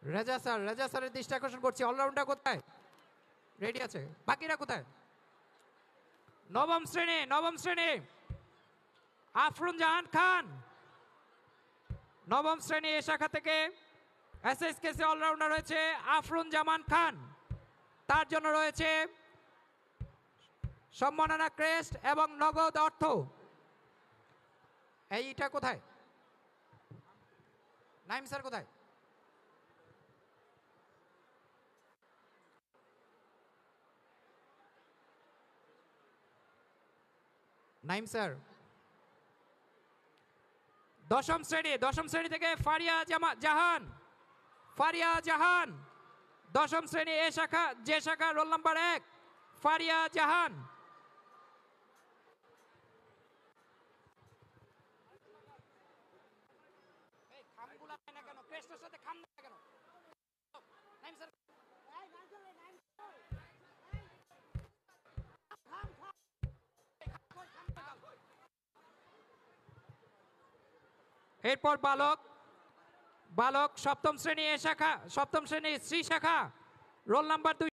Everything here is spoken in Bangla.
রেজা স্যারের দৃষ্টি আকর্ষণ করছি। অলরাউন্ডার কোথায়? রেডি আছে। বাকিরা কোথায়? নবম শ্রেণী আফরুন জাহান খান। নবম শ্রেণী এ শাখা থেকে এসএসকেসি অলরাউন্ডার রয়েছে আফরুন জামান খান। তার জন্য রয়েছে সম্মাননা ক্রেস্ট এবং নগদ অর্থ। এইটা কোথায়? নাইম স্যার কোথায়? নাইম স্যার। দশম শ্রেণী থেকে ফারিয়া জাহান। দশম শ্রেণী এ শাখা, যে শাখা, রোল নাম্বার 1 ফারিয়া জাহান। এরপর বালক সপ্তম শ্রেণী স্ত্রী শাখা, রোল নাম্বার 2